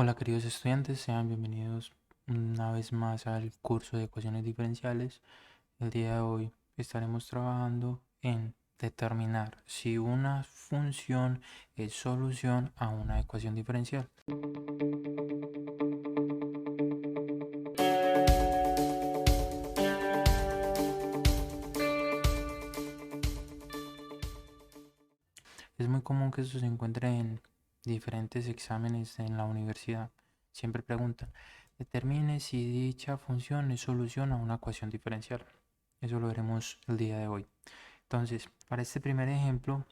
Hola queridos estudiantes, sean bienvenidos una vez más al curso de ecuaciones diferenciales. El día de hoy estaremos trabajando en determinar si una función es solución a una ecuación diferencial. Es muy común que esto se encuentre en diferentes exámenes en la universidad. Siempre preguntan, determine si dicha función es solución a una ecuación diferencial. Eso lo veremos el día de hoy. Entonces, para este primer ejemplo,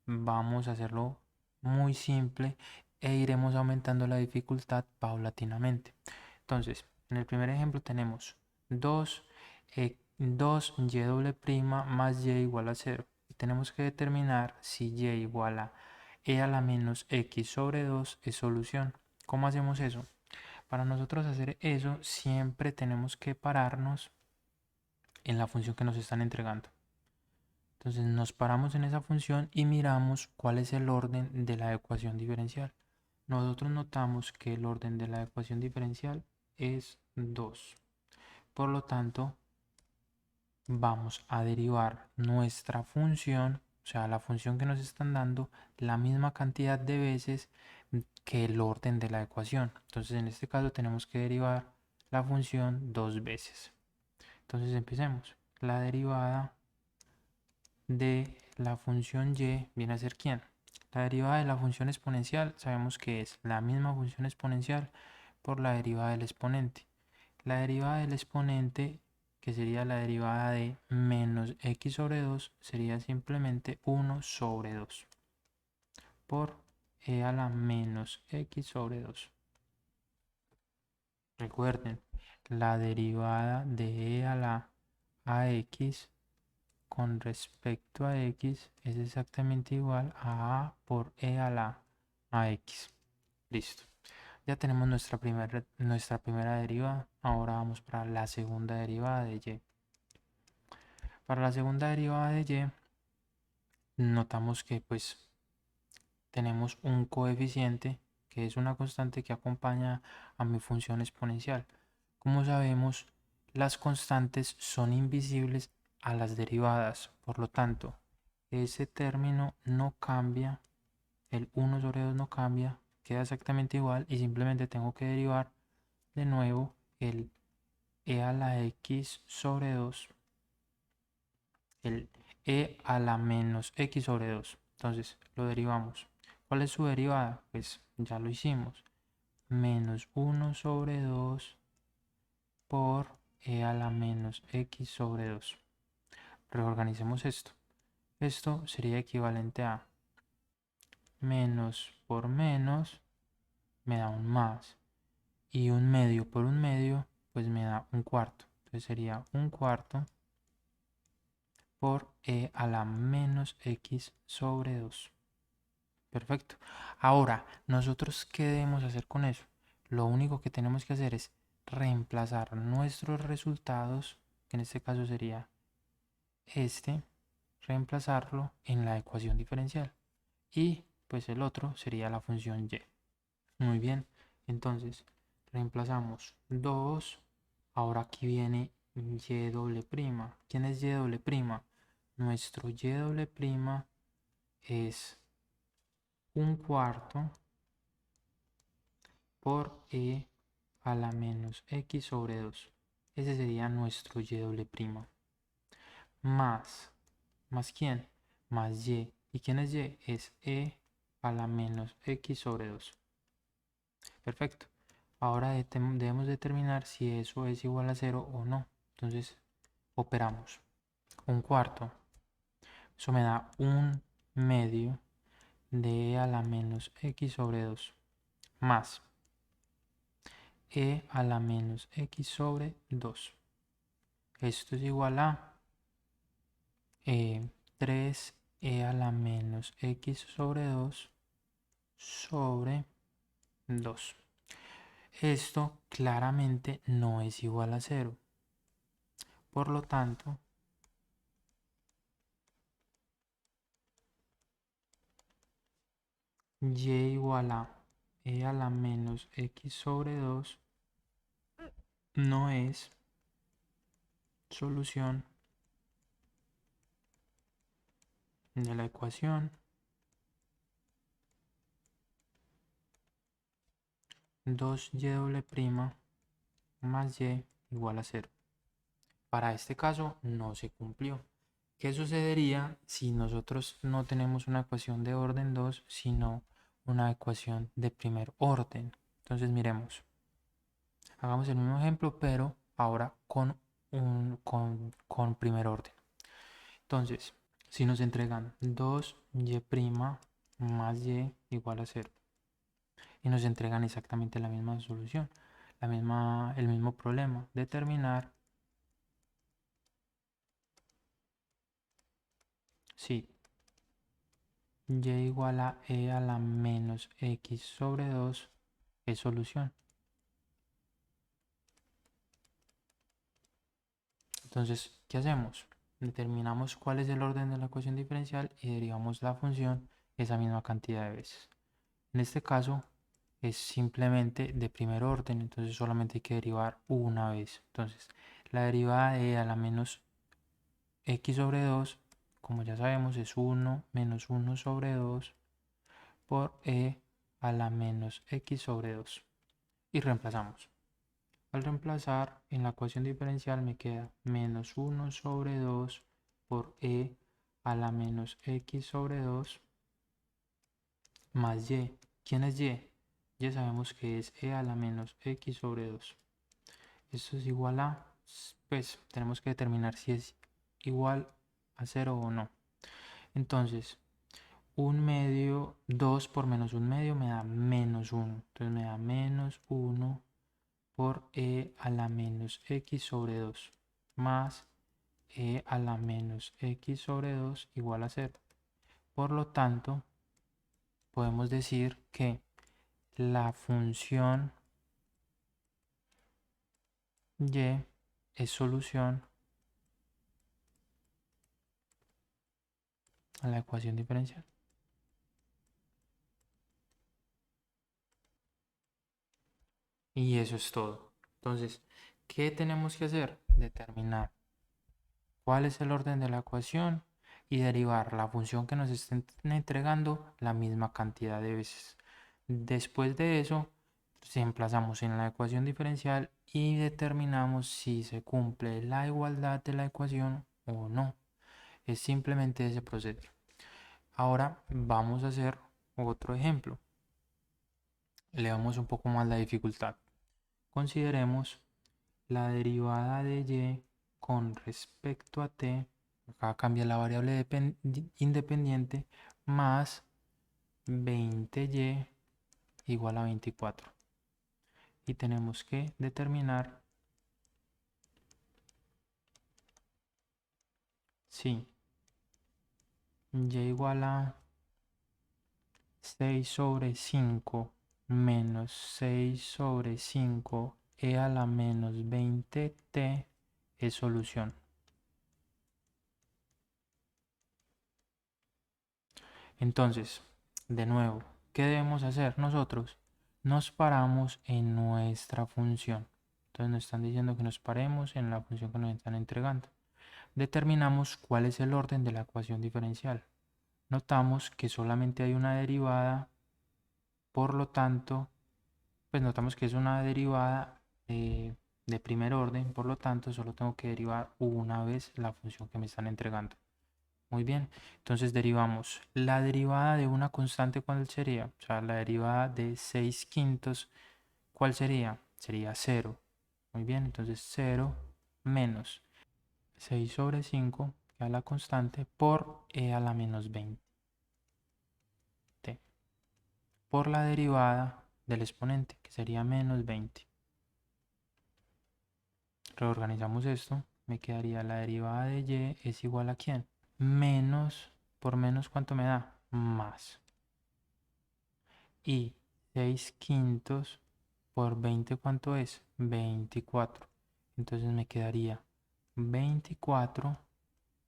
vamos a hacerlo muy simple e iremos aumentando la dificultad paulatinamente. Entonces, en el primer ejemplo tenemos 2y' más y igual a 0. Y tenemos que determinar si y igual a e a la menos x sobre 2 es solución. ¿Cómo hacemos eso? Para nosotros hacer eso, siempre tenemos que pararnos en la función que nos están entregando. Entonces nos paramos en esa función y miramos cuál es el orden de la ecuación diferencial. Nosotros notamos que el orden de la ecuación diferencial es 2. Por lo tanto, vamos a derivar nuestra función, o sea, la función que nos están dando, la misma cantidad de veces que el orden de la ecuación. Entonces, en este caso tenemos que derivar la función 2 veces. Entonces, empecemos. La derivada de la función y viene a ser ¿quién? La derivada de la función exponencial sabemos que es la misma función exponencial por la derivada del exponente. La derivada del exponente, que sería la derivada de menos x sobre 2, sería simplemente 1 sobre 2 por e a la menos x sobre 2. Recuerden, la derivada de e a la ax con respecto a x es exactamente igual a por e a la ax. Listo. Ya tenemos nuestra primera derivada. Ahora vamos para la segunda derivada de y. Para la segunda derivada de y, notamos que pues tenemos un coeficiente que es una constante que acompaña a mi función exponencial. Como sabemos, las constantes son invisibles a las derivadas, por lo tanto, ese término no cambia, el 1 sobre 2 no cambia, queda exactamente igual y simplemente tengo que derivar de nuevo el e a la x sobre 2, el e a la menos x sobre 2. Entonces lo derivamos. ¿Cuál es su derivada? Pues ya lo hicimos. Menos 1 sobre 2 por e a la menos x sobre 2. Reorganicemos esto. Esto sería equivalente a menos por menos me da un más. Y un medio por un medio pues me da un cuarto. Entonces sería un cuarto por e a la menos x sobre 2. Perfecto. Ahora, ¿nosotros qué debemos hacer con eso? Lo único que tenemos que hacer es reemplazar nuestros resultados, que en este caso sería este, reemplazarlo en la ecuación diferencial. Y pues el otro sería la función y. Muy bien, entonces reemplazamos 2. Ahora aquí viene y doble prima. ¿Quién es y doble prima? Nuestro y doble prima es un cuarto por e a la menos x sobre 2. Ese sería nuestro y doble prima. ¿Más quién? Más y. ¿Y quién es y? Es e a la menos x sobre 2. Perfecto. Ahora debemos determinar si eso es igual a 0 o no. Entonces, operamos. Un cuarto. Eso me da un medio de e a la menos x sobre 2. Más e a la menos x sobre 2. Esto es igual a 3e a la menos x sobre 2 sobre 2. Esto claramente no es igual a 0. Por lo tanto, y igual a e a la menos x sobre 2 no es solución de la ecuación 2y' más y igual a 0. Para este caso no se cumplió. ¿Qué sucedería si nosotros no tenemos una ecuación de orden 2, sino una ecuación de primer orden? Entonces miremos. Hagamos el mismo ejemplo, pero ahora con primer orden. Entonces, si nos entregan 2y' más y igual a 0 y nos entregan exactamente la misma solución, el mismo problema, determinar si y igual a e a la menos x sobre 2 es solución. Entonces, ¿qué hacemos? Determinamos cuál es el orden de la ecuación diferencial y derivamos la función esa misma cantidad de veces. En este caso es simplemente de primer orden, entonces solamente hay que derivar una vez. Entonces, la derivada de e a la menos x sobre 2, como ya sabemos, es 1 menos 1 sobre 2 por e a la menos x sobre 2. Y reemplazamos. Al reemplazar en la ecuación diferencial me queda menos 1 sobre 2 por e a la menos x sobre 2 más y. ¿Quién es y? Ya sabemos que es e a la menos x sobre 2. Esto es igual a, pues tenemos que determinar si es igual a 0 o no. Entonces, 1/2, 2 por menos 1/2 me da menos 1. Entonces me da menos 1 por e a la menos x sobre 2 más e a la menos x sobre 2 igual a 0. Por lo tanto, podemos decir que la función y es solución a la ecuación diferencial. Y eso es todo. Entonces, ¿qué tenemos que hacer? Determinar cuál es el orden de la ecuación y derivar la función que nos estén entregando la misma cantidad de veces. Después de eso, reemplazamos en la ecuación diferencial y determinamos si se cumple la igualdad de la ecuación o no. Es simplemente ese proceder. Ahora vamos a hacer otro ejemplo. Le damos un poco más la dificultad. Consideremos la derivada de y con respecto a t, acá cambia la variable independiente, más 20y igual a 24. Y tenemos que determinar si y igual a 6 sobre 5 menos 6 sobre 5 e a la menos 20t es solución. Entonces, de nuevo, ¿qué debemos hacer nosotros? Nos paramos en nuestra función. Entonces nos están diciendo que nos paremos en la función que nos están entregando. Determinamos cuál es el orden de la ecuación diferencial. Notamos que solamente hay una derivada, por lo tanto, pues notamos que es una derivada de primer orden, por lo tanto, solo tengo que derivar una vez la función que me están entregando. Muy bien, entonces derivamos la derivada de una constante, ¿cuál sería? O sea, la derivada de 6 quintos, ¿cuál sería? Sería 0. Muy bien, entonces 0 menos 6 sobre 5, que es la constante, por e a la menos 20, por la derivada del exponente, que sería menos 20. Reorganizamos esto, me quedaría la derivada de y es igual a ¿quién? Menos, por menos, ¿cuánto me da? Más. Y 6 quintos por 20, ¿cuánto es? 24. Entonces me quedaría 24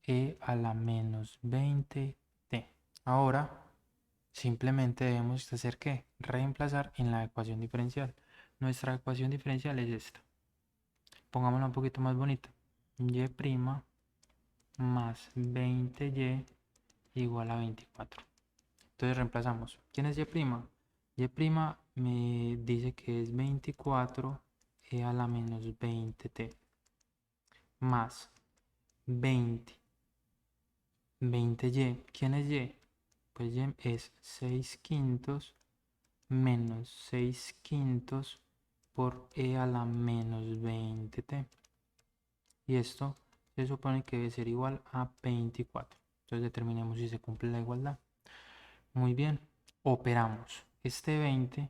e a la menos 20t. Ahora, Simplemente debemos hacer ¿qué? Reemplazar en la ecuación diferencial. Nuestra ecuación diferencial es esta. Pongámosla un poquito más bonita. Y' más 20y igual a 24. Entonces reemplazamos. ¿Quién es y'? Y' me dice que es 24e a la menos 20t más 20. 20y. ¿Quién es y? Pues y es 6 quintos menos 6 quintos por e a la menos 20t. Y esto se supone que debe ser igual a 24. Entonces determinemos si se cumple la igualdad. Muy bien, operamos. Este 20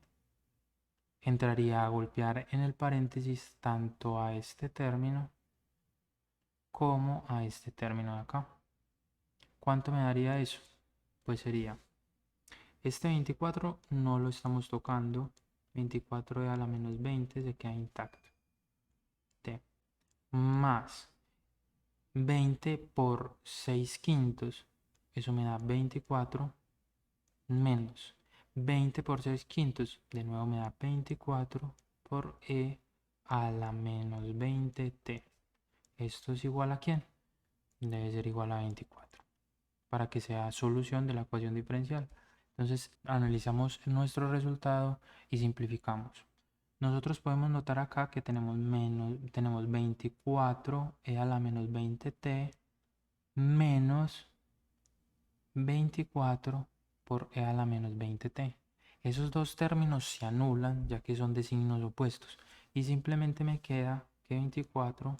entraría a golpear en el paréntesis tanto a este término como a este término de acá. ¿Cuánto me daría eso? Pues sería, este 24 no lo estamos tocando, 24 a la menos 20 se queda intacto. T más 20 por 6 quintos, eso me da 24 menos 20 por 6 quintos, de nuevo me da 24 por e a la menos 20t. ¿Esto es igual a quién? Debe ser igual a 24 para que sea solución de la ecuación diferencial. Entonces analizamos nuestro resultado y simplificamos. Nosotros podemos notar acá que tenemos 24 e a la menos 20t menos 24 por e a la menos 20t. Esos dos términos se anulan ya que son de signos opuestos y simplemente me queda que 24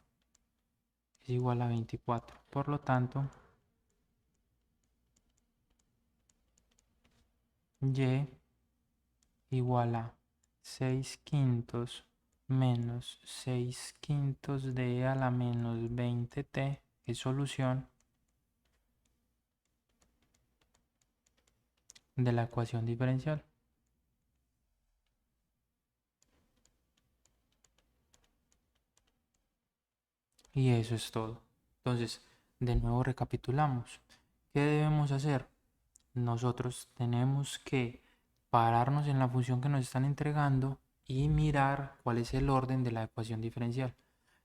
es igual a 24. Por lo tanto, y igual a 6 quintos menos 6 quintos de e a la menos 20t es solución de la ecuación diferencial. Y eso es todo. Entonces, de nuevo recapitulamos. ¿Qué debemos hacer? Nosotros tenemos que pararnos en la función que nos están entregando y mirar cuál es el orden de la ecuación diferencial.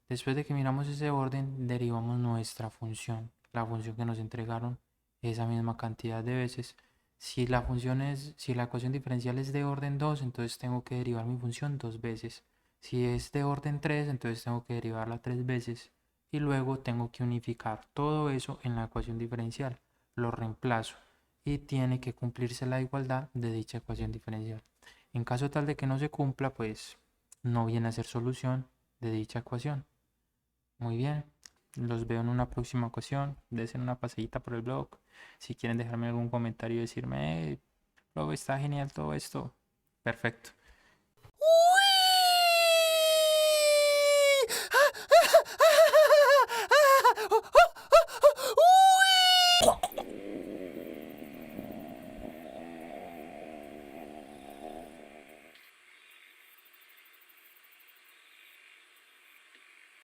Después de que miramos ese orden, derivamos nuestra función, la función que nos entregaron esa misma cantidad de veces. Si la ecuación diferencial es de orden 2, entonces tengo que derivar mi función dos veces. Si es de orden 3, entonces tengo que derivarla tres veces. Y luego tengo que unificar todo eso en la ecuación diferencial. Lo reemplazo y tiene que cumplirse la igualdad de dicha ecuación diferencial. En caso tal de que no se cumpla, pues no viene a ser solución de dicha ecuación. Muy bien, los veo en una próxima ocasión. Desen una pasadita por el blog. Si quieren dejarme algún comentario y decirme, blog, está genial todo esto. Perfecto.